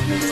Assalamualaikum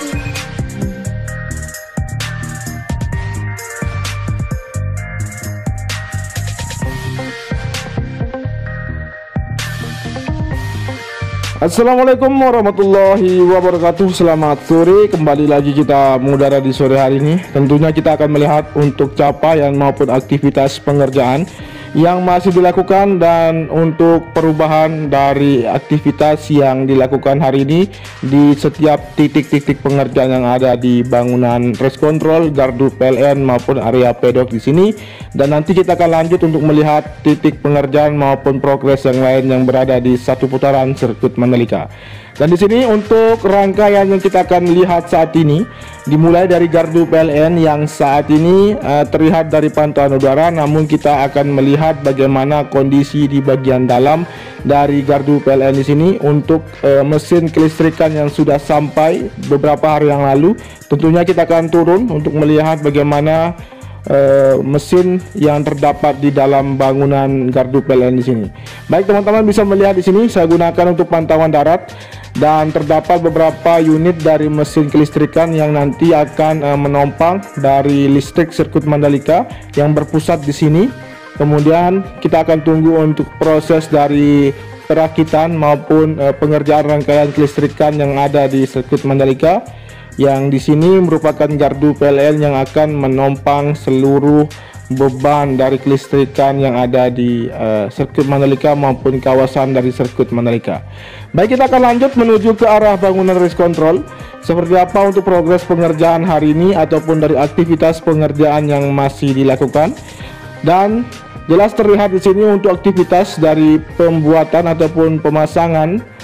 warahmatullahi wabarakatuh. Selamat sore, kembali lagi kita mengudara di sore hari ini. Tentunya kita akan melihat untuk capaian maupun aktivitas pengerjaan yang masih dilakukan dan untuk perubahan dari aktivitas yang dilakukan hari ini di setiap titik-titik pengerjaan yang ada di bangunan race control, gardu PLN maupun area pedok di sini. Dan nanti kita akan lanjut untuk melihat titik pengerjaan maupun progres yang lain yang berada di satu putaran sirkuit Mandalika. Dan di sini untuk rangkaian yang kita akan lihat saat ini dimulai dari gardu PLN yang saat ini terlihat dari pantauan udara, namun kita akan melihat bagaimana kondisi di bagian dalam dari gardu PLN di sini untuk mesin kelistrikan yang sudah sampai beberapa hari yang lalu. Tentunya kita akan turun untuk melihat bagaimana mesin yang terdapat di dalam bangunan gardu PLN di sini. Baik teman-teman, bisa melihat di sini saya gunakan untuk pantauan darat dan terdapat beberapa unit dari mesin kelistrikan yang nanti akan menompang dari listrik sirkuit Mandalika yang berpusat di sini. Kemudian kita akan tunggu untuk proses dari perakitan maupun pengerjaan rangkaian kelistrikan yang ada di sirkuit Mandalika, yang di sini merupakan gardu PLN yang akan menompang seluruh beban dari kelistrikan yang ada di sirkuit Mandalika maupun kawasan dari sirkuit Mandalika. Baik, kita akan lanjut menuju ke arah bangunan race control. Seperti apa untuk progres pengerjaan hari ini ataupun dari aktivitas pengerjaan yang masih dilakukan. Dan jelas terlihat di sini untuk aktivitas dari pembuatan ataupun pemasangan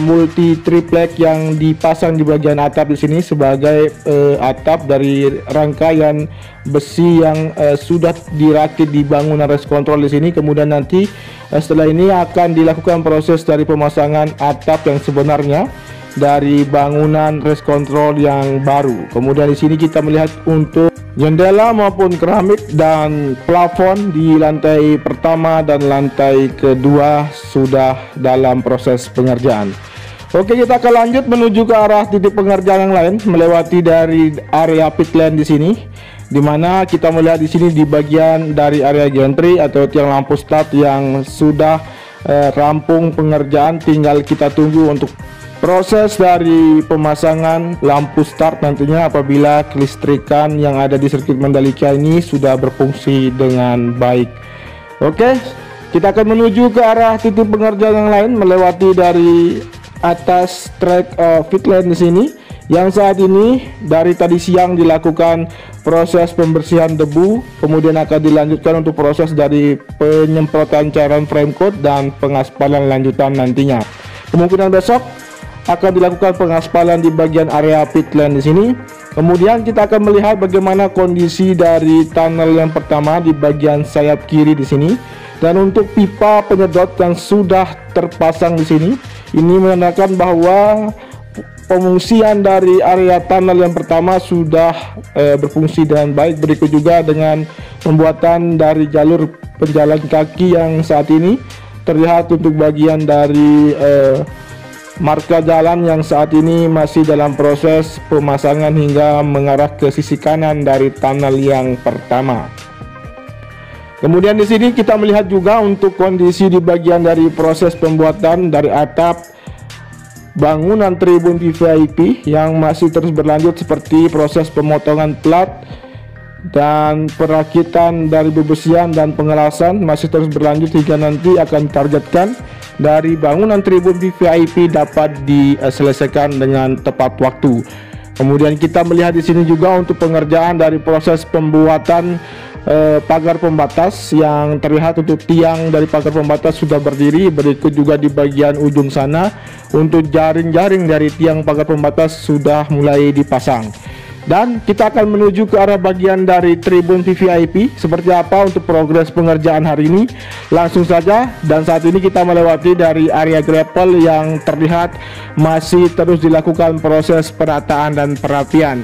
multi triplek yang dipasang di bagian atap di sini sebagai atap dari rangkaian besi yang sudah dirakit di bangunan race control di sini. Kemudian nanti setelah ini akan dilakukan proses dari pemasangan atap yang sebenarnya dari bangunan race control yang baru. Kemudian di sini kita melihat untuk jendela maupun keramik dan plafon di lantai pertama dan lantai kedua sudah dalam proses pengerjaan. Oke, kita akan lanjut menuju ke arah titik pengerjaan yang lain melewati dari area pit lane di sini, dimana kita melihat di sini di bagian dari area gantry atau tiang lampu start yang sudah rampung pengerjaan. Tinggal kita tunggu untuk proses dari pemasangan lampu start nantinya apabila kelistrikan yang ada di sirkuit Mandalika ini sudah berfungsi dengan baik. Oke, kita akan menuju ke arah titik pengerjaan yang lain melewati dari atas track pit lane di sini, yang saat ini dari tadi siang dilakukan proses pembersihan debu, kemudian akan dilanjutkan untuk proses dari penyemprotan cairan frame coat dan pengaspalan lanjutan nantinya. Kemungkinan besok akan dilakukan pengaspalan di bagian area pit lane di sini. Kemudian kita akan melihat bagaimana kondisi dari tunnel yang pertama di bagian sayap kiri di sini. Dan untuk pipa penyedot yang sudah terpasang di sini, ini menandakan bahwa pengungsian dari area tunnel yang pertama sudah berfungsi dengan baik. Berikut juga dengan pembuatan dari jalur penjalan kaki yang saat ini terlihat untuk bagian dari marka jalan yang saat ini masih dalam proses pemasangan hingga mengarah ke sisi kanan dari tunnel yang pertama. Kemudian di sini kita melihat juga untuk kondisi di bagian dari proses pembuatan dari atap bangunan tribun VIP yang masih terus berlanjut, seperti proses pemotongan plat dan perakitan dari bebesian dan pengelasan masih terus berlanjut hingga nanti akan ditargetkan dari bangunan tribun VIP dapat diselesaikan dengan tepat waktu. Kemudian kita melihat di sini juga untuk pengerjaan dari proses pembuatan pagar pembatas yang terlihat untuk tiang dari pagar pembatas sudah berdiri. Berikut juga di bagian ujung sana untuk jaring-jaring dari tiang pagar pembatas sudah mulai dipasang. Dan kita akan menuju ke arah bagian dari tribun VVIP. Seperti apa untuk progres pengerjaan hari ini? Langsung saja. Dan saat ini kita melewati dari area gravel yang terlihat masih terus dilakukan proses perataan dan perapian.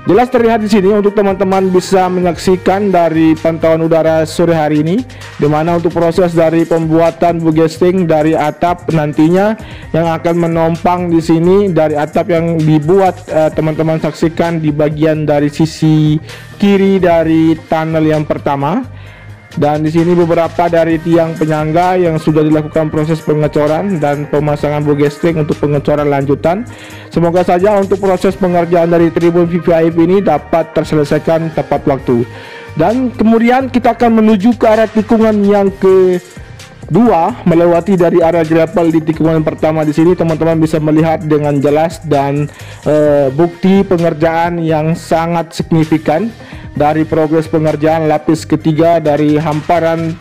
Jelas terlihat di sini untuk teman-teman bisa menyaksikan dari pantauan udara sore hari ini, di mana untuk proses dari pembuatan bugesting dari atap nantinya yang akan menompang di sini dari atap yang dibuat, teman-teman saksikan di bagian dari sisi kiri dari tunnel yang pertama. Dan di sini beberapa dari tiang penyangga yang sudah dilakukan proses pengecoran dan pemasangan bugesting untuk pengecoran lanjutan. Semoga saja untuk proses pengerjaan dari tribun VVIP ini dapat terselesaikan tepat waktu. Dan kemudian kita akan menuju ke arah tikungan yang kedua, melewati dari area grapple di tikungan pertama. Di sini teman-teman bisa melihat dengan jelas dan bukti pengerjaan yang sangat signifikan dari progres pengerjaan lapis ketiga dari hamparan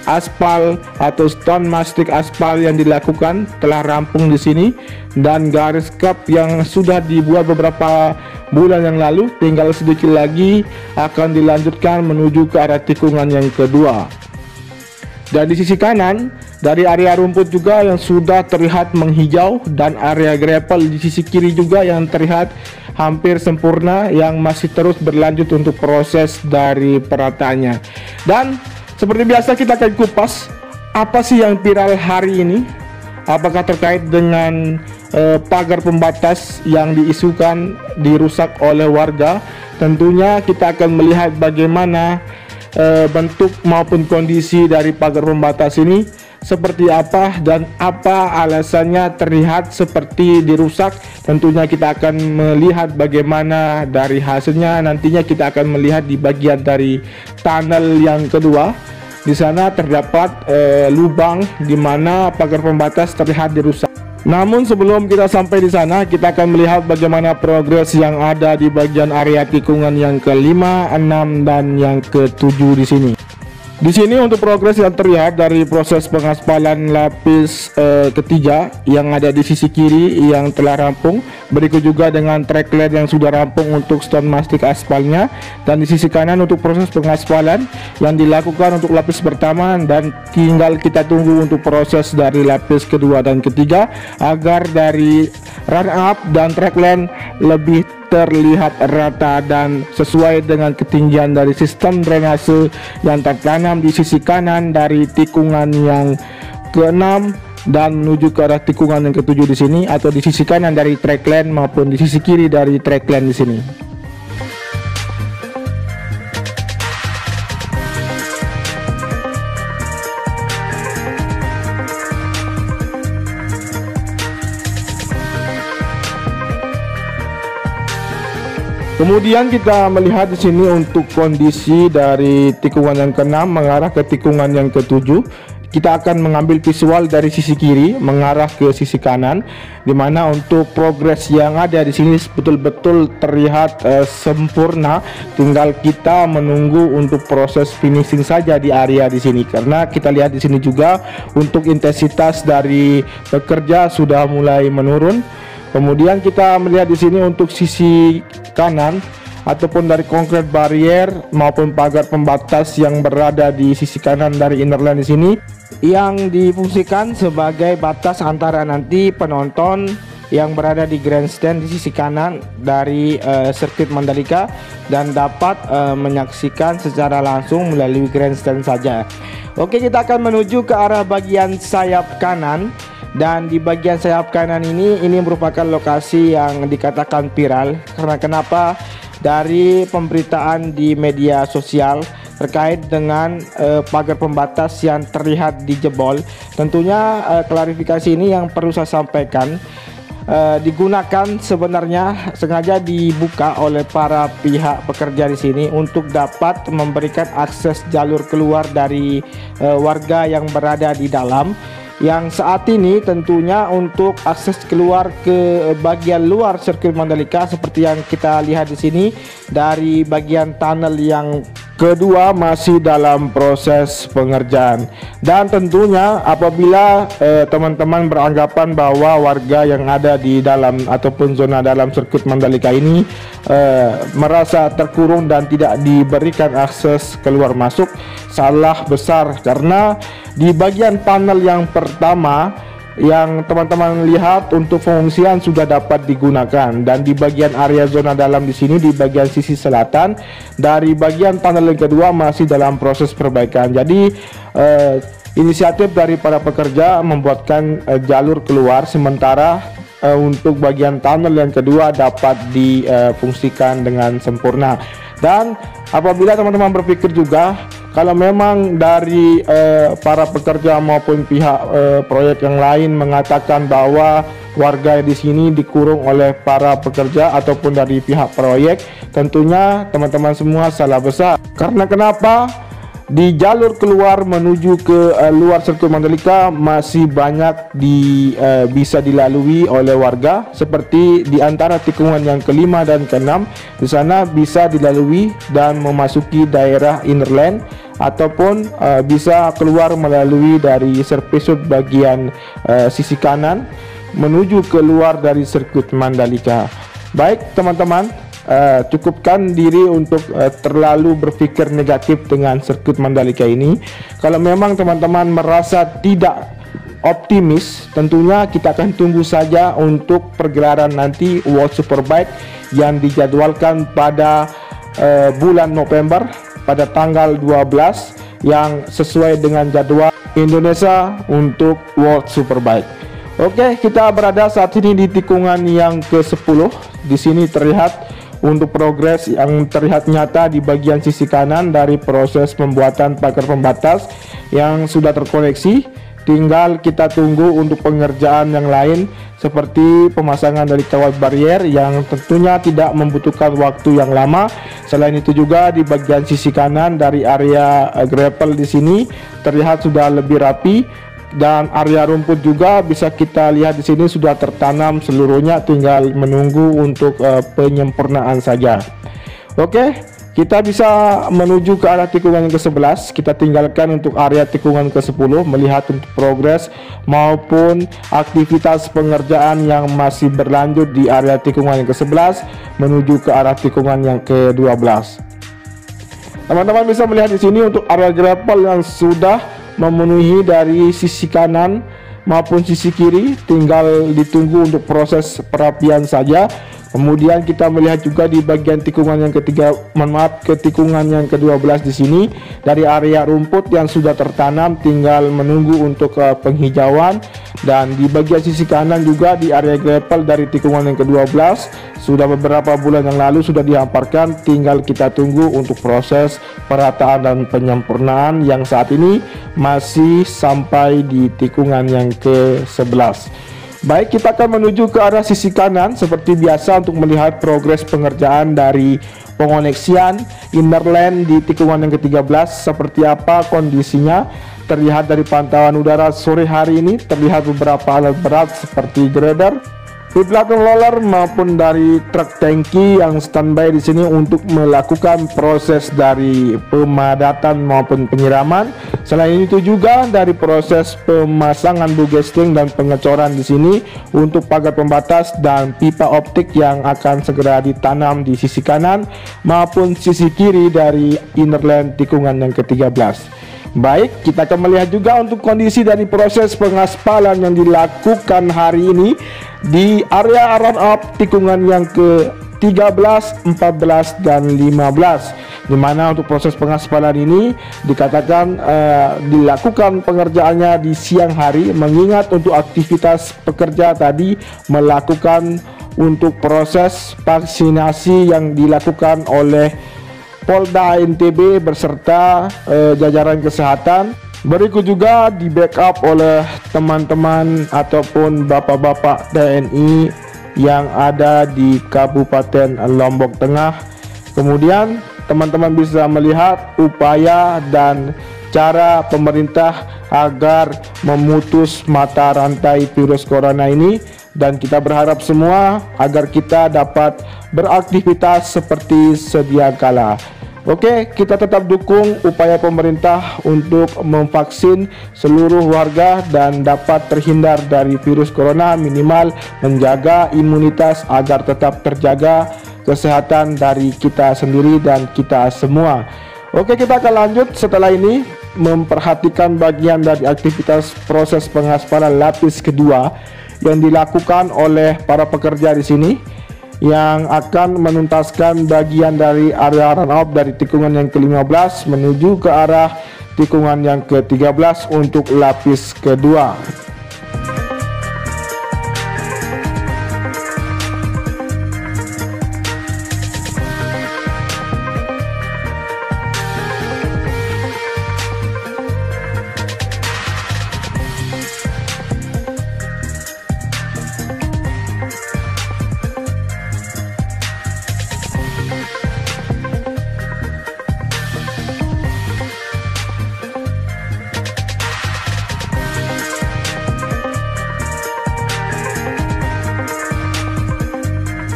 aspal atau stone mastic aspal yang dilakukan telah rampung di sini, dan garis kap yang sudah dibuat beberapa bulan yang lalu tinggal sedikit lagi akan dilanjutkan menuju ke arah tikungan yang kedua. Dan di sisi kanan dari area rumput juga yang sudah terlihat menghijau, dan area gravel di sisi kiri juga yang terlihat hampir sempurna, yang masih terus berlanjut untuk proses dari perataannya. Dan seperti biasa kita akan kupas apa sih yang viral hari ini, apakah terkait dengan pagar pembatas yang diisukan dirusak oleh warga. Tentunya kita akan melihat bagaimana bentuk maupun kondisi dari pagar pembatas ini seperti apa dan apa alasannya terlihat seperti dirusak. Tentunya kita akan melihat bagaimana dari hasilnya. Nantinya kita akan melihat di bagian dari tunnel yang kedua. Di sana terdapat lubang di mana pagar pembatas terlihat dirusak. Namun sebelum kita sampai di sana, kita akan melihat bagaimana progres yang ada di bagian area tikungan yang ke-5, 6, dan yang ke-7 di sini. Di sini untuk progres yang terlihat dari proses pengaspalan lapis ketiga yang ada di sisi kiri yang telah rampung. Berikut juga dengan trackland yang sudah rampung untuk stone mastic aspalnya. Dan di sisi kanan untuk proses pengaspalan yang dilakukan untuk lapis pertama, dan tinggal kita tunggu untuk proses dari lapis kedua dan ketiga agar dari run up dan trackland lebih terlihat rata dan sesuai dengan ketinggian dari sistem drainase yang tertanam di sisi kanan dari tikungan yang ke-6 dan menuju ke arah tikungan yang ke-7 di sini, atau di sisi kanan dari trackland maupun di sisi kiri dari trackland di sini. Kemudian kita melihat di sini untuk kondisi dari tikungan yang ke-6 mengarah ke tikungan yang ke-7. Kita akan mengambil visual dari sisi kiri mengarah ke sisi kanan, di mana untuk progres yang ada di sini betul-betul terlihat sempurna. Tinggal kita menunggu untuk proses finishing saja di area di sini, karena kita lihat di sini juga untuk intensitas dari pekerja sudah mulai menurun. Kemudian kita melihat di sini untuk sisi kanan ataupun dari konkret barrier maupun pagar pembatas yang berada di sisi kanan dari innerline di sini, yang difungsikan sebagai batas antara nanti penonton yang berada di grandstand di sisi kanan dari sirkuit Mandalika dan dapat menyaksikan secara langsung melalui grandstand saja. Oke, kita akan menuju ke arah bagian sayap kanan. Dan di bagian sayap kanan ini merupakan lokasi yang dikatakan viral. Karena kenapa? Dari pemberitaan di media sosial terkait dengan pagar pembatas yang terlihat dijebol. Tentunya klarifikasi ini yang perlu saya sampaikan, digunakan sebenarnya sengaja dibuka oleh para pihak pekerja di sini untuk dapat memberikan akses jalur keluar dari warga yang berada di dalam. Yang saat ini tentunya untuk akses keluar ke bagian luar sirkuit Mandalika seperti yang kita lihat di sini dari bagian tunnel yang kedua masih dalam proses pengerjaan. Dan tentunya apabila teman-teman beranggapan bahwa warga yang ada di dalam ataupun zona dalam sirkuit Mandalika ini merasa terkurung dan tidak diberikan akses keluar masuk, salah besar. Karena di bagian panel yang pertama yang teman-teman lihat untuk pengungsian sudah dapat digunakan, dan di bagian area zona dalam di sini di bagian sisi selatan dari bagian tunnel yang kedua masih dalam proses perbaikan. Jadi inisiatif dari para pekerja membuatkan jalur keluar sementara untuk bagian tunnel yang kedua dapat difungsikan dengan sempurna. Dan apabila teman-teman berpikir juga kalau memang dari para pekerja maupun pihak proyek yang lain mengatakan bahwa warga di sini dikurung oleh para pekerja ataupun dari pihak proyek, tentunya teman-teman semua salah besar. Karena kenapa? Di jalur keluar menuju ke luar sirkuit Mandalika masih banyak bisa dilalui oleh warga, seperti di antara tikungan yang kelima dan keenam. Di sana bisa dilalui dan memasuki daerah innerland ataupun bisa keluar melalui dari service road bagian sisi kanan menuju keluar dari sirkuit Mandalika. Baik teman-teman, cukupkan diri untuk terlalu berpikir negatif dengan sirkuit Mandalika ini. Kalau memang teman-teman merasa tidak optimis, tentunya kita akan tunggu saja untuk pergelaran nanti World Superbike yang dijadwalkan pada bulan November pada tanggal 12 yang sesuai dengan jadwal Indonesia untuk World Superbike. Oke, kita berada saat ini di tikungan yang ke-10. Di sini terlihat untuk progres yang terlihat nyata di bagian sisi kanan dari proses pembuatan pagar pembatas yang sudah terkoneksi. Tinggal kita tunggu untuk pengerjaan yang lain seperti pemasangan dari kawat barrier yang tentunya tidak membutuhkan waktu yang lama. Selain itu juga di bagian sisi kanan dari area gravel di sini terlihat sudah lebih rapi, dan area rumput juga bisa kita lihat di sini sudah tertanam seluruhnya, tinggal menunggu untuk penyempurnaan saja. Oke, kita bisa menuju ke arah tikungan yang ke-11. Kita tinggalkan untuk area tikungan ke-10 melihat untuk progres maupun aktivitas pengerjaan yang masih berlanjut di area tikungan yang ke-11 menuju ke arah tikungan yang ke-12. Teman-teman bisa melihat di sini untuk area gravel yang sudah memenuhi dari sisi kanan maupun sisi kiri, tinggal ditunggu untuk proses perapian saja. Kemudian kita melihat juga di bagian tikungan yang tikungan yang ke-12 di sini dari area rumput yang sudah tertanam tinggal menunggu untuk penghijauan, dan di bagian sisi kanan juga di area gravel dari tikungan yang ke-12 sudah beberapa bulan yang lalu sudah dihamparkan, tinggal kita tunggu untuk proses perataan dan penyempurnaan yang saat ini masih sampai di tikungan yang ke-11. Baik, kita akan menuju ke arah sisi kanan seperti biasa untuk melihat progres pengerjaan dari pengoneksian innerland di tikungan yang ke-13 seperti apa kondisinya. Terlihat dari pantauan udara sore hari ini terlihat beberapa alat berat seperti grader, di belakang roller maupun dari truk tangki yang standby di sini untuk melakukan proses dari pemadatan maupun penyiraman. Selain itu juga dari proses pemasangan bugesting dan pengecoran di sini untuk pagar pembatas dan pipa optik yang akan segera ditanam di sisi kanan maupun sisi kiri dari innerland tikungan yang ke-13. Baik, kita akan melihat juga untuk kondisi dari proses pengaspalan yang dilakukan hari ini di area run up tikungan yang ke-13, 14, dan 15, di mana untuk proses pengaspalan ini dikatakan dilakukan pengerjaannya di siang hari, mengingat untuk aktivitas pekerja tadi melakukan untuk proses vaksinasi yang dilakukan oleh Polda NTB beserta jajaran kesehatan. Berikut juga di backup oleh teman-teman ataupun bapak-bapak TNI yang ada di Kabupaten Lombok Tengah. Kemudian teman-teman bisa melihat upaya dan cara pemerintah agar memutus mata rantai virus corona ini, dan kita berharap semua agar kita dapat beraktivitas seperti sedia kala. Oke, kita tetap dukung upaya pemerintah untuk memvaksin seluruh warga dan dapat terhindar dari virus corona, minimal menjaga imunitas agar tetap terjaga kesehatan dari kita sendiri dan kita semua. Oke, kita akan lanjut setelah ini. memperhatikan bagian dari aktivitas proses pengaspalan lapis kedua yang dilakukan oleh para pekerja di sini, yang akan menuntaskan bagian dari area run-off dari tikungan yang ke-15 menuju ke arah tikungan yang ke-13 untuk lapis kedua.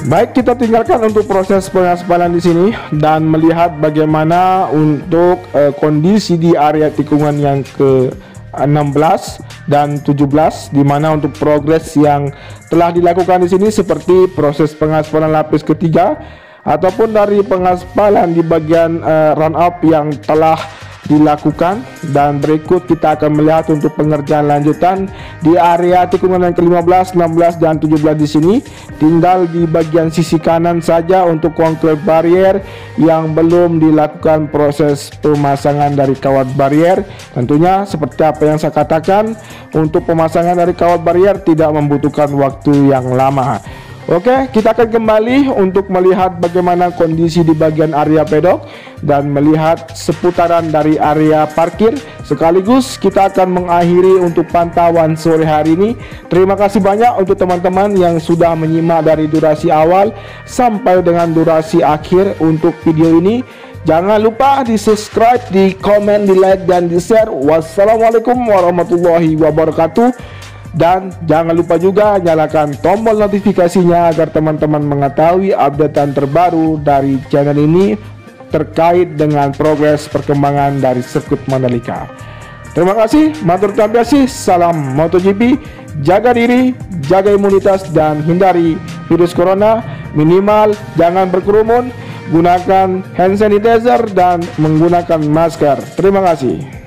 Baik, kita tinggalkan untuk proses pengaspalan di sini dan melihat bagaimana untuk kondisi di area tikungan yang ke-16 dan 17, di mana untuk progres yang telah dilakukan di sini seperti proses pengaspalan lapis ketiga ataupun dari pengaspalan di bagian run up yang telah dilakukan. Dan berikut kita akan melihat untuk pengerjaan lanjutan di area tikungan yang ke-15, 16 dan 17 di sini. Tinggal di bagian sisi kanan saja untuk concrete barrier yang belum dilakukan proses pemasangan dari kawat barrier. Tentunya seperti apa yang saya katakan, untuk pemasangan dari kawat barrier tidak membutuhkan waktu yang lama. Oke, kita akan kembali untuk melihat bagaimana kondisi di bagian area pedok dan melihat seputaran dari area parkir. Sekaligus kita akan mengakhiri untuk pantauan sore hari ini. Terima kasih banyak untuk teman-teman yang sudah menyimak dari durasi awal sampai dengan durasi akhir untuk video ini. Jangan lupa di subscribe, di komen, di like, dan di share. Wassalamualaikum warahmatullahi wabarakatuh. Dan jangan lupa juga nyalakan tombol notifikasinya agar teman-teman mengetahui updatean terbaru dari channel ini terkait dengan progres perkembangan dari sirkuit Mandalika. Terima kasih, matur kasih, salam MotoGP, jaga diri, jaga imunitas dan hindari virus corona. Minimal jangan berkerumun, gunakan hand sanitizer dan menggunakan masker. Terima kasih.